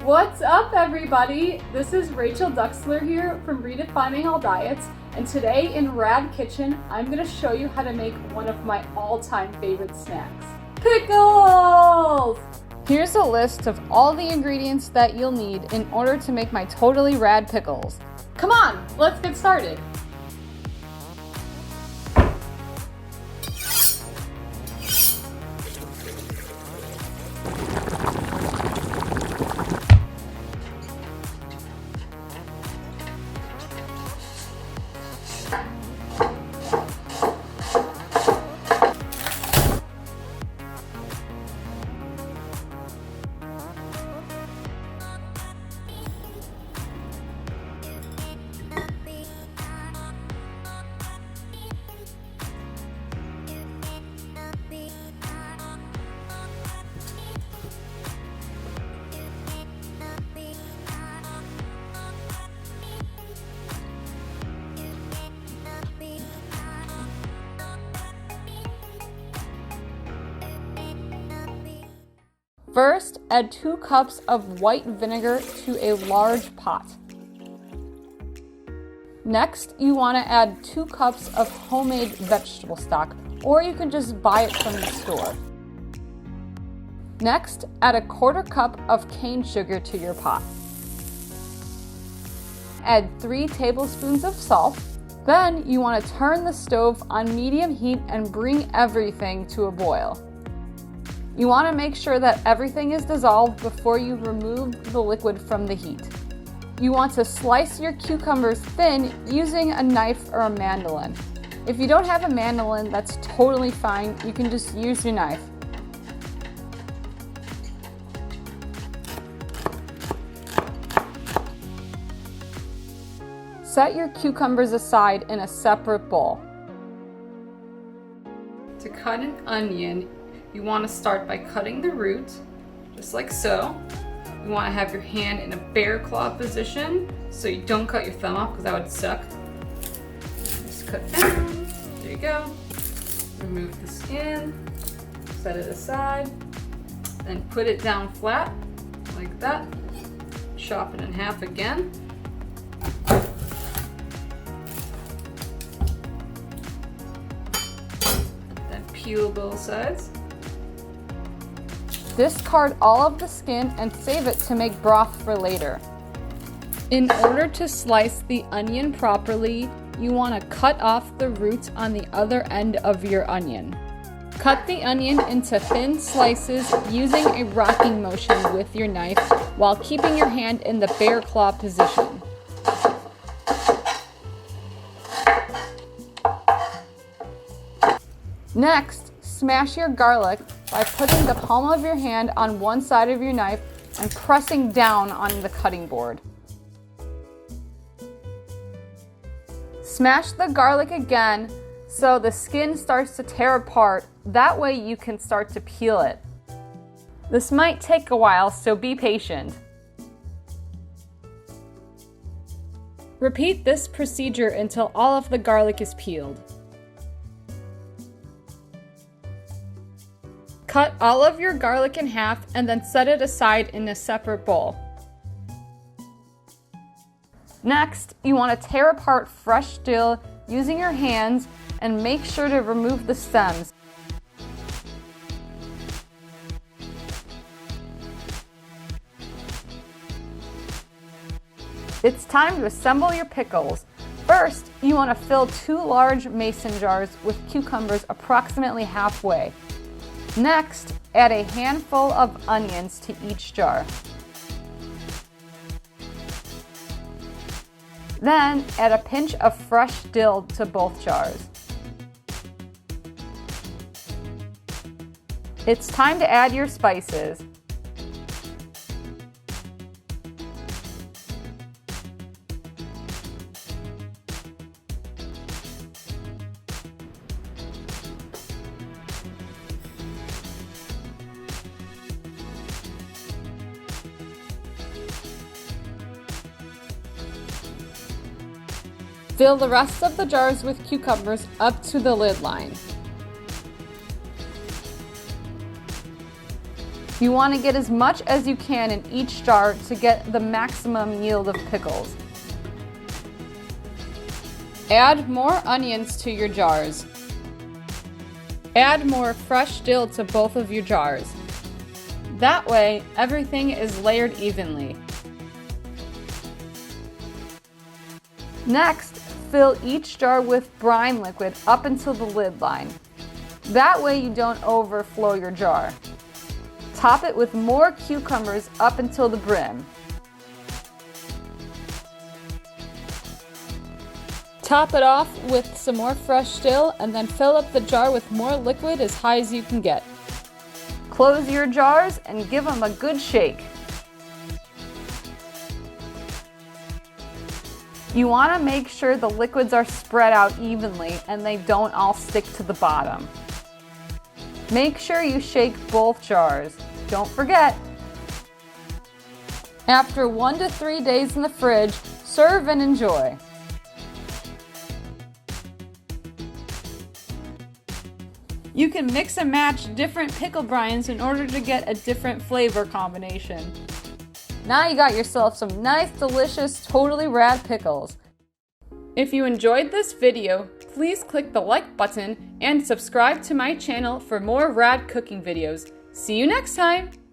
What's up, everybody? This is Rachel Duxler here from Redefining All Diets, and today in Rad Kitchen, I'm going to show you how to make one of my all-time favorite snacks, pickles! Here's a list of all the ingredients that you'll need in order to make my totally rad pickles. Come on, let's get started. First, add 2 cups of white vinegar to a large pot. Next, you want to add 2 cups of homemade vegetable stock, or you can just buy it from the store. Next, add a 1/4 cup of cane sugar to your pot. Add 3 tablespoons of salt. Then you want to turn the stove on medium heat and bring everything to a boil. You want to make sure that everything is dissolved before you remove the liquid from the heat. You want to slice your cucumbers thin using a knife or a mandolin. If you don't have a mandolin, that's totally fine. You can just use your knife. Set your cucumbers aside in a separate bowl. To cut an onion, you want to start by cutting the root, just like so. You want to have your hand in a bear claw position so you don't cut your thumb off because that would suck. Just cut down. There you go. Remove the skin, set it aside, then put it down flat like that. Chop it in half again. Then peel both sides. Discard all of the skin and save it to make broth for later. In order to slice the onion properly, you want to cut off the roots on the other end of your onion. Cut the onion into thin slices using a rocking motion with your knife while keeping your hand in the bear claw position. Next, smash your garlic by putting the palm of your hand on one side of your knife and pressing down on the cutting board. Smash the garlic again so the skin starts to tear apart. That way you can start to peel it. This might take a while, so be patient. Repeat this procedure until all of the garlic is peeled. Cut all of your garlic in half and then set it aside in a separate bowl. Next, you want to tear apart fresh dill using your hands and make sure to remove the stems. It's time to assemble your pickles. First, you want to fill 2 large mason jars with cucumbers approximately halfway. Next, add a handful of onions to each jar. Then, add a pinch of fresh dill to both jars. It's time to add your spices. Fill the rest of the jars with cucumbers up to the lid line. You want to get as much as you can in each jar to get the maximum yield of pickles. Add more onions to your jars. Add more fresh dill to both of your jars. That way, everything is layered evenly. Next, fill each jar with brine liquid up until the lid line. That way you don't overflow your jar. Top it with more cucumbers up until the brim. Top it off with some more fresh dill and then fill up the jar with more liquid as high as you can get. Close your jars and give them a good shake. You want to make sure the liquids are spread out evenly and they don't all stick to the bottom. Make sure you shake both jars. Don't forget. After 1 to 3 days in the fridge, serve and enjoy. You can mix and match different pickle brines in order to get a different flavor combination. Now you got yourself some nice, delicious, totally rad pickles. If you enjoyed this video, please click the like button and subscribe to my channel for more rad cooking videos. See you next time!